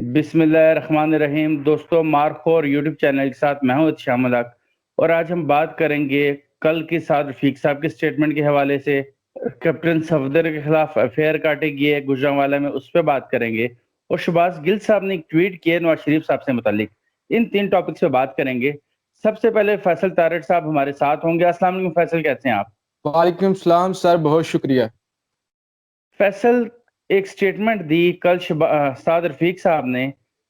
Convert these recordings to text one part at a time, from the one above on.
बिस्मिल्लाहिर्रहमानिर्रहीम दोस्तों, मार्को और यूट्यूब चैनल के साथ मैं हूं शामिल हक। और आज हम बात करेंगे कल की साद रफीक साहब के स्टेटमेंट के हवाले से। कैप्टन सफदर के खिलाफ एफआईआर काटी गई है गुजरांवाला में, उस पर बात करेंगे। और शहबाज गिल साहब ने एक ट्वीट किया नवाज शरीफ साहब से मुतालिक। इन तीन टॉपिक्स पे बात करेंगे। सबसे पहले फैसल तारड़ साहब हमारे साथ होंगे। अस्सलाम वालेकुम फैसल, कैसे हैं आप? वालेकुम सलाम सर, बहुत शुक्रिया। फैसल, एक स्टेटमेंट दी कल साद रफीक साहब ने।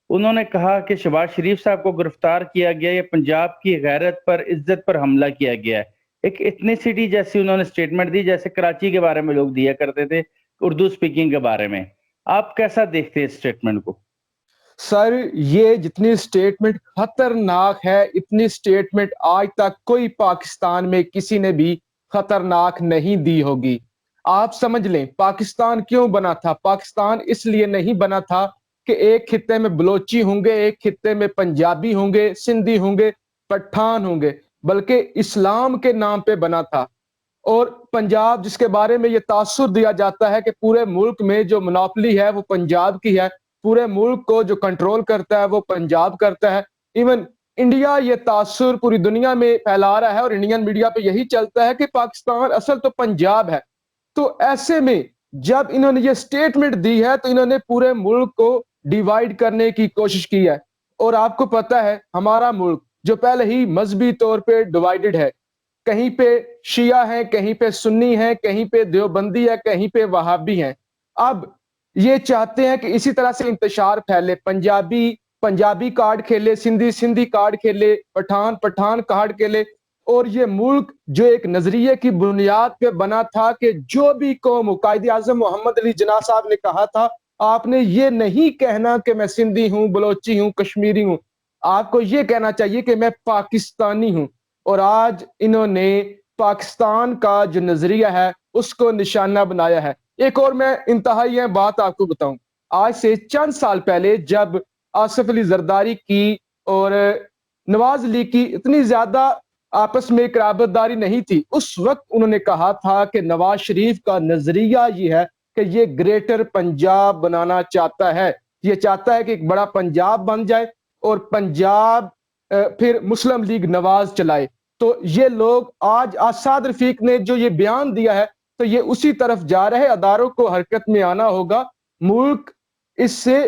उन्होंने कहा कि शहबाज शरीफ साहब को गिरफ्तार किया गया, ये पंजाब की गैरत पर, इज्जत पर हमला किया गया है। एक इथनिसिटी जैसी उन्होंने स्टेटमेंट दी, जैसे कराची के बारे में लोग दिया करते थे, उर्दू स्पीकिंग के बारे में। आप कैसा देखते हैं इस स्टेटमेंट को? सर, ये जितनी स्टेटमेंट खतरनाक है, इतनी स्टेटमेंट आज तक कोई पाकिस्तान में किसी ने भी खतरनाक नहीं दी होगी। आप समझ लें, पाकिस्तान क्यों बना था? पाकिस्तान इसलिए नहीं बना था कि एक खित्ते में बलोची होंगे, एक खित्ते में पंजाबी होंगे, सिंधी होंगे, पठान होंगे, बल्कि इस्लाम के नाम पे बना था। और पंजाब, जिसके बारे में ये तासुर दिया जाता है कि पूरे मुल्क में जो मोनोपोली है वो पंजाब की है, पूरे मुल्क को जो कंट्रोल करता है वो पंजाब करता है। इवन इंडिया ये तासुर पूरी दुनिया में फैला रहा है और इंडियन मीडिया पे यही चलता है कि पाकिस्तान असल तो पंजाब है। तो ऐसे में जब इन्होंने ये स्टेटमेंट दी है तो इन्होंने पूरे मुल्क को डिवाइड करने की कोशिश की है। और आपको पता है, हमारा मुल्क जो पहले ही मजहबी तौर पे डिवाइडेड है, कहीं पे शिया है, कहीं पे सुन्नी है, कहीं पे देवबंदी है, कहीं पे वहाबी है। अब ये चाहते हैं कि इसी तरह से इंतशार फैले, पंजाबी पंजाबी कार्ड खेले, सिंधी सिंधी कार्ड खेले, पठान पठान कार्ड खेले। और ये मुल्क जो एक नजरिए की बुनियाद पे बना था कि जो भी कौम, कायदे आजम मोहम्मद अली जिन्ना साहब ने कहा था, आपने ये नहीं कहना कि मैं सिंधी हूं, बलोची हूं, कश्मीरी हूं, आपको ये कहना चाहिए कि मैं पाकिस्तानी हूं। और आज इन्होंने पाकिस्तान का जो नजरिया है उसको निशाना बनाया है। एक और मैं इंतहाई बात आपको बताऊं, आज से चंद साल पहले जब आसिफ अली जरदारी की और नवाज लीग की इतनी ज्यादा आपस में कराबतदारी नहीं थी, उस वक्त उन्होंने कहा था कि नवाज शरीफ का नजरिया ये है कि ये ग्रेटर पंजाब बनाना चाहता है, ये चाहता है कि एक बड़ा पंजाब बन जाए और पंजाब फिर मुस्लिम लीग नवाज चलाए। तो ये लोग आज आसाद रफीक ने जो ये बयान दिया है, तो ये उसी तरफ जा रहे हैं। अदारों को हरकत में आना होगा। मुल्क इससे,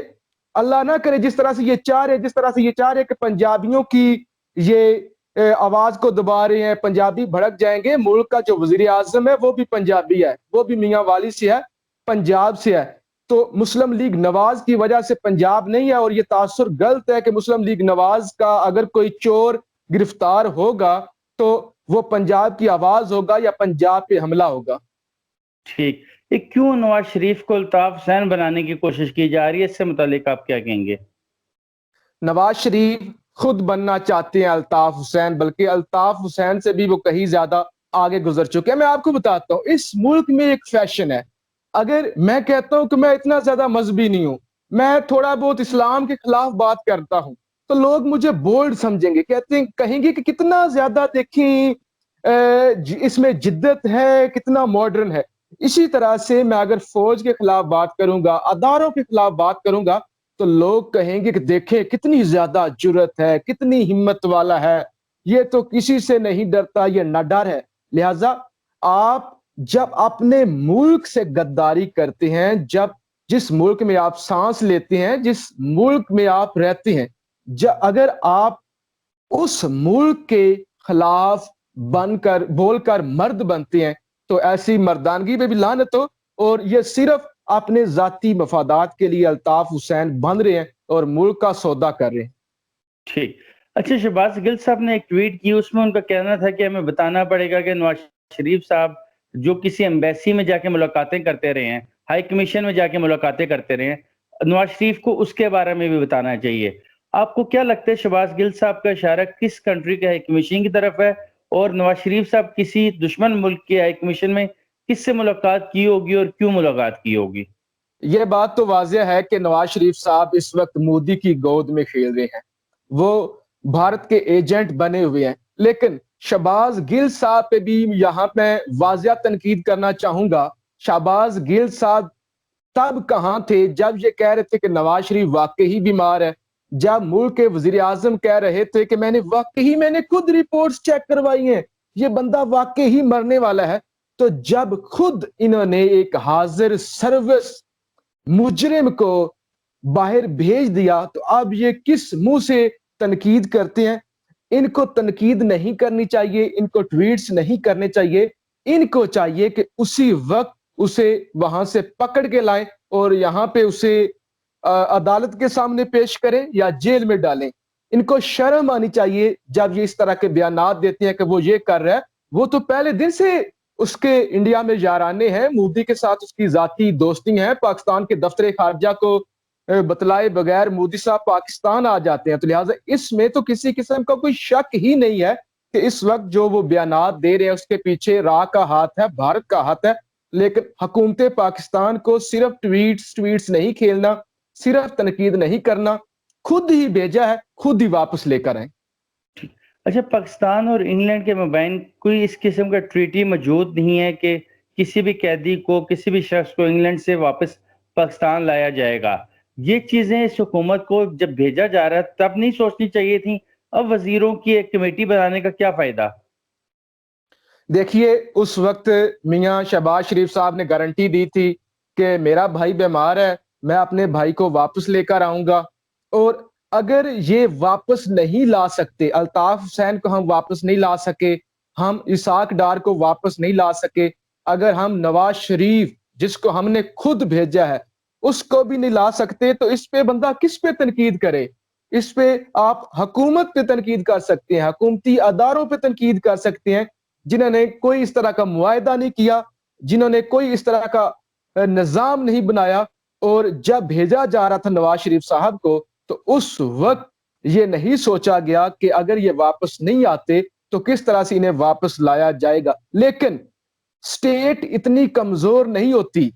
अल्लाह ना करे, जिस तरह से ये चाह रहे कि पंजाबियों की ये आवाज को दबा रहे हैं, पंजाबी भड़क जाएंगे। मुल्क का जो वजीर आजम है वो भी पंजाबी है, वो भी मियां वाली से है, पंजाब से है। तो मुस्लिम लीग नवाज की वजह से पंजाब नहीं है। और ये तासुर गलत है कि मुस्लिम लीग नवाज का अगर कोई चोर गिरफ्तार होगा तो वो पंजाब की आवाज होगा या पंजाब पे हमला होगा। ठीक। ये क्यों नवाज शरीफ को अल्ताफ हुसैन बनाने की कोशिश की जा रही है, इससे मुतालिक आप क्या कहेंगे? नवाज शरीफ खुद बनना चाहते हैं अल्ताफ हुसैन, बल्कि अल्ताफ हुसैन से भी वो कहीं ज्यादा आगे गुजर चुके हैं। मैं आपको बताता हूँ, इस मुल्क में एक फैशन है। अगर मैं कहता हूं कि मैं इतना ज्यादा मजहबी नहीं हूं, मैं थोड़ा बहुत इस्लाम के खिलाफ बात करता हूं, तो लोग मुझे बोल्ड समझेंगे, कहते हैं, कहेंगे कि कितना ज्यादा देखें इसमें जिद्दत है, कितना मॉडर्न है। इसी तरह से मैं अगर फौज के खिलाफ बात करूंगा, अदारों के खिलाफ बात करूंगा, तो लोग कहेंगे कि देखें कितनी ज्यादा जुर्रत है, कितनी हिम्मत वाला है, ये तो किसी से नहीं डरता, ये न डर है। लिहाजा आप जब अपने मुल्क से गद्दारी करते हैं, जब जिस मुल्क में आप सांस लेते हैं, जिस मुल्क में आप रहते हैं, अगर आप उस मुल्क के खिलाफ बनकर बोलकर मर्द बनते हैं, तो ऐसी मर्दानगी पे भी लानत हो। और ये सिर्फ अपने जाती मफादात के लिए अल्ताफ हुसैन बन रहे हैं और मुल्क का सौदा कर रहे हैं। ठीक। अच्छा, शहबाज गिल साहब ने एक ट्वीट की, उसमें उनका कहना था कि हमें बताना पड़ेगा कि नवाज शरीफ साहब जो किसी एम्बेसी में जाके मुलाकातें करते रहे हैं, हाई कमीशन में जाके मुलाकातें करते रहे हैं, नवाज शरीफ को उसके बारे में भी बताना चाहिए। आपको क्या लगता है शहबाज गिल साहब का इशारा किस कंट्री के हाई कमीशन की तरफ है? और नवाज शरीफ साहब किसी दुश्मन मुल्क के हाई कमीशन में किससे मुलाकात की होगी और क्यों मुलाकात की होगी? ये बात तो वाजिया है कि नवाज शरीफ साहब इस वक्त मोदी की गोद में खेल रहे हैं, वो भारत के एजेंट बने हुए हैं। लेकिन शहबाज गिल साहब पे भी यहाँ मैं वाजिया तनकीद करना चाहूंगा। शहबाज गिल साहब تب کہاں تھے جب یہ کہہ رہے تھے کہ نواز شریف واقعی بیمار ہے، جب ملک کے وزیر اعظم کہہ رہے تھے کہ میں نے خود رپورٹس چیک کروائی ہیں، یہ بندہ واقعی مرنے والا ہے، تو جب خود انہوں نے ایک حاضر سروس مجرم کو باہر بھیج دیا تو اب یہ کس منہ سے تنقید کرتے ہیں؟ ان کو تنقید نہیں کرنی چاہیے، ان کو ٹویٹس نہیں کرنے چاہیے، ان کو چاہیے کہ اسی وقت اسے وہاں سے پکڑ کے لائیں اور یہاں پہ اسے عدالت کے سامنے پیش کریں یا جیل میں ڈالیں۔ ان کو شرم آنی چاہیے جب یہ اس طرح کے بیانات دیتے ہیں کہ وہ یہ کر رہا ہے۔ وہ تو پہلے دن سے اس کے انڈیا میں یارانے ہیں، مودی کے ساتھ اس کی ذاتی دوستی ہیں، پاکستان کے دفتر خارجہ کو بتلائے بغیر مودی صاحب پاکستان آ جاتے ہیں، تو لہٰذا اس میں تو کسی قسم کا کوئی شک ہی نہیں ہے کہ اس وقت جو وہ بیانات دے رہے ہیں اس کے پیچھے را کا ہاتھ ہے، بھارت کا ہاتھ ہے۔ لیکن حکومت پاکستان کو صرف ٹویٹس نہیں کھیلنا، صرف تنقید نہیں کرنا، خود ہی بھیجا ہے، خود ہی واپس لے کر آئیں۔ اچھا، پاکستان اور انگلینڈ کے مابین کوئی اس قسم کا ٹریٹی موجود نہیں ہے کہ کسی بھی قیدی کو، کسی بھی شخص کو انگلینڈ سے واپس پاکستان لایا جائے گا؟ یہ چیزیں اس حکومت کو جب بھیجا جا رہا ہے تب نہیں سوچنی چاہیے تھی؟ اب وزیروں کی ایک کمیٹی بنانے کا کیا فائدہ؟ دیکھیے، اس وقت میاں شہباز شریف صاحب نے گارنٹی دی تھی کہ میرا بھائی بیمار ہے، میں اپنے بھائی کو واپس لے کر آؤں گا، اور اگر یہ واپس نہیں لا سکتے، الطاف حسین کو ہم واپس نہیں لا سکے، ہم اسحاق ڈار کو واپس نہیں لا سکے، اگر ہم نواز شریف جس کو ہم نے خود بھیجا ہے اس کو بھی نہیں لا سکتے، تو اس پہ بندہ کس پہ تنقید کرے؟ اس پہ آپ حکومت پہ تنقید کر سکتے ہیں، حکومتی اداروں پہ تنقید کر سکتے ہیں جنہوں نے کوئی اس طرح کا معاہدہ نہیں کیا، جنہوں نے کوئی اس طرح کا نظام نہیں بنایا، اور جب بھیجا جا رہا تھا نواز شریف صاحب کو تو اس وقت یہ نہیں سوچا گیا کہ اگر یہ واپس نہیں آتے تو کس طرح سے انہیں واپس لایا جائے گا۔ لیکن سٹیٹ اتنی کمزور نہیں ہوتی،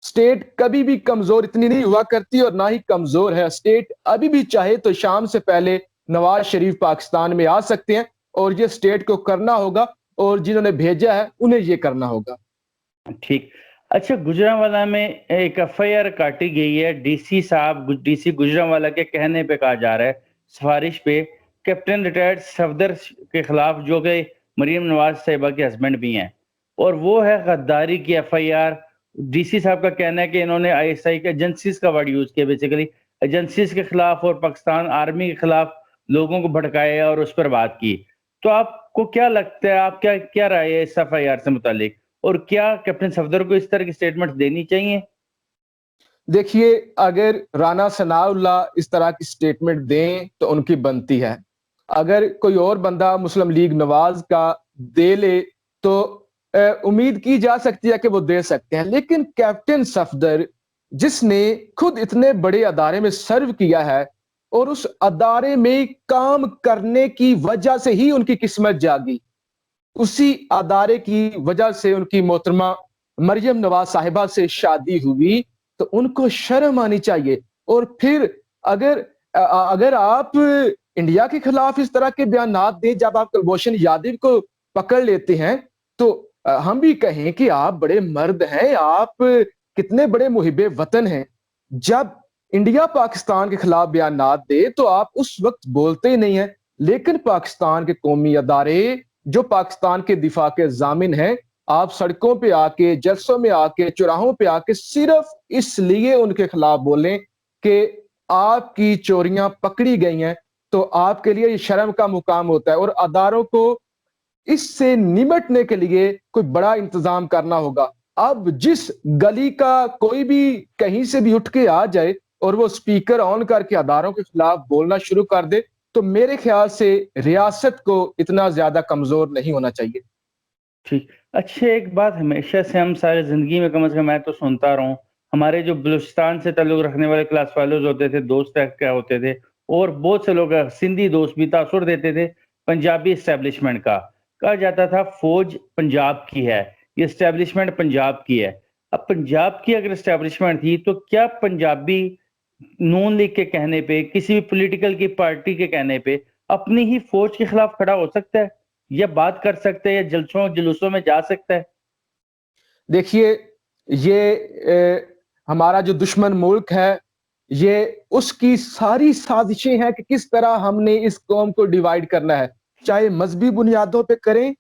سٹیٹ کبھی بھی کمزور اتنی نہیں ہوا کرتی اور نہ ہی کمزور ہے۔ سٹیٹ ابھی بھی چاہے تو شام سے پہلے نواز شریف پاکستان میں آ سکتے ہیں، اور یہ سٹیٹ کو کرنا ہوگا، اور جنہوں نے بھیجا ہے انہیں یہ کرنا ہوگا۔ ٹھیک۔ اچھا، گجرانوالہ میں ایک ایف آئی آر کاٹی گئی ہے، ڈی سی گجرانوالہ کے کہنے پہ کہا جا رہا ہے، سفارش پہ، کیپٹن ریٹائرڈ صفدر کے خلاف، جو کہ مریم نواز صاحبہ کے ہسبینڈ بھی ہیں، اور وہ ہے غداری کی ایف آئی آر۔ ڈی سی صاحب کا کہنا ہے کہ انہوں نے آئی ایس آئی کے ایجنسیز کا ورڈ یوز کیا، بیسیکلی ایجنسیز کے خلاف اور پاکستان آرمی کے خلاف لوگوں کو بھڑکایا اور اس پر بات کی۔ تو آپ کو کیا لگتا ہے، آپ کیا رائے ہے اس ایف آئی آر سے متعلق، اور کیا کیپٹن صفدر کو اس طرح کی سٹیٹمنٹ دینی چاہیے؟ دیکھیے، اگر رانا ثناء اللہ اس طرح کی سٹیٹمنٹ دیں تو ان کی بنتی ہے، اگر کوئی اور بندہ مسلم لیگ نواز کا دے لے تو امید کی جا سکتی ہے کہ وہ دے سکتے ہیں، لیکن کیپٹن صفدر جس نے خود اتنے بڑے ادارے میں سرو کیا ہے اور اس ادارے میں کام کرنے کی وجہ سے ہی ان کی قسمت جاگی، اسی ادارے کی وجہ سے ان کی محترمہ مریم نواز صاحبہ سے شادی ہوئی، تو ان کو شرم آنی چاہیے۔ اور پھر اگر آپ انڈیا کے خلاف اس طرح کے بیانات دیں، جب آپ کلبھوشن یادو کو پکڑ لیتے ہیں، تو ہم بھی کہیں کہ آپ بڑے مرد ہیں، آپ کتنے بڑے محب وطن ہیں، جب انڈیا پاکستان کے خلاف بیانات دے تو آپ اس وقت بولتے ہی نہیں ہیں، لیکن پاکستان کے قومی ادارے جو پاکستان کے دفاع کے ضامن ہیں، آپ سڑکوں پہ آ کے، جلسوں میں آ کے، چوراہوں پہ آ کے صرف اس لیے ان کے خلاف بولیں کہ آپ کی چوریاں پکڑی گئی ہیں، تو آپ کے لیے یہ شرم کا مقام ہوتا ہے، اور اداروں کو اس سے نمٹنے کے لیے کوئی بڑا انتظام کرنا ہوگا۔ اب جس گلی کا کوئی بھی کہیں سے بھی اٹھ کے آ جائے اور وہ سپیکر آن کر کے اداروں کے خلاف بولنا شروع کر دے، تو میرے خیال سے ریاست کو اتنا زیادہ کمزور نہیں ہونا چاہیے۔ ٹھیک۔ اچھا، ایک بات ہمیشہ سے ہم سارے زندگی میں کم از کم میں تو سنتا رہا ہوں، ہمارے جو بلوچستان سے تعلق رکھنے والے کلاس فیلوز ہوتے تھے، دوست کیا ہوتے تھے، اور بہت سے لوگ سندھی دوست بھی تاثر دیتے تھے پنجابی اسٹیبلشمنٹ کا، کہا جاتا تھا فوج پنجاب کی ہے، یہ اسٹیبلشمنٹ پنجاب کی ہے۔ اب پنجاب کی اگر اسٹیبلشمنٹ تھی تو کیا پنجابی نون لیگ کے کہنے پہ، کسی بھی پولیٹیکل کی پارٹی کے کہنے پہ اپنی ہی فوج کے خلاف کھڑا ہو سکتا ہے، یا بات کر سکتا ہے، یا جلسوں جلوسوں میں جا سکتا ہے؟ دیکھیے، یہ हमारा जो दुश्मन मुल्क है, ये उसकी सारी साजिशें हैं कि किस तरह हमने इस कौम को डिवाइड करना है, चाहे मजहबी बुनियादों पे करें,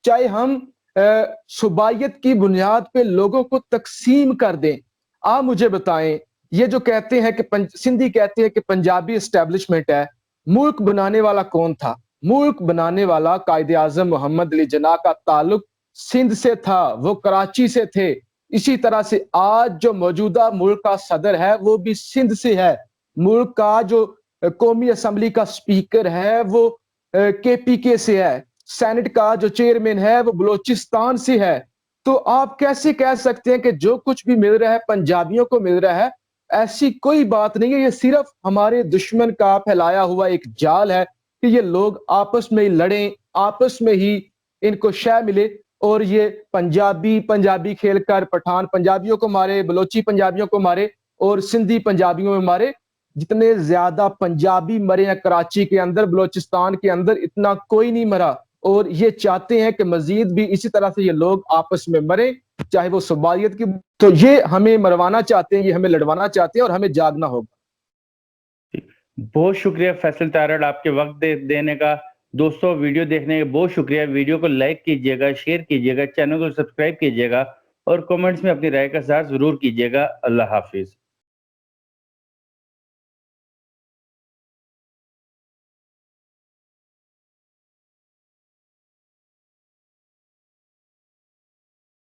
चाहे हम सुबाइयत की बुनियाद पे लोगों को तकसीम कर दें। आप मुझे बताएं, ये जो कहते हैं कि सिंधी कहते हैं कि पंजाबी एस्टेब्लिशमेंट है, मुल्क बनाने वाला कौन था? मुल्क बनाने वाला कायदे आजम मोहम्मद अली जिन्ना का ताल्लुक सिंध से था, वो कराची से थे। इसी तरह से आज जो मौजूदा मुल्क का सदर है वो भी सिंध से है। मुल्क का जो कौमी असम्बली का स्पीकर है वो केपीके से है। सेनेट का जो चेयरमैन है वो बलोचिस्तान से है। तो आप कैसे कह सकते हैं कि जो कुछ भी मिल रहा है पंजाबियों को मिल रहा है? ऐसी कोई बात नहीं है, ये सिर्फ हमारे दुश्मन का फैलाया हुआ एक जाल है कि ये लोग आपस में ही लड़ें, आपस में ही इनको शय मिले और ये पंजाबी खेलकर पठान पंजाबियों को मारे, बलोची पंजाबियों को मारे और सिंधी पंजाबियों में मारे। जितने ज्यादा पंजाबी मरे हैं कराची के अंदर, बलोचिस्तान के अंदर, इतना कोई नहीं मरा। और ये चाहते हैं कि मजीद भी इसी तरह से ये लोग आपस में मरे, चाहे वो सुबाइयत की। तो ये हमें मरवाना चाहते हैं, ये हमें लड़वाना चाहते हैं और हमें जागना होगा। बहुत शुक्रिया फैसल तारड़, आपके वक्त देने का। दोस्तों, वीडियो देखने का बहुत शुक्रिया। वीडियो को लाइक कीजिएगा, शेयर कीजिएगा, चैनल को सब्सक्राइब कीजिएगा और कमेंट्स में अपनी राय का इज़हार जरूर कीजिएगा। अल्लाह हाफिज।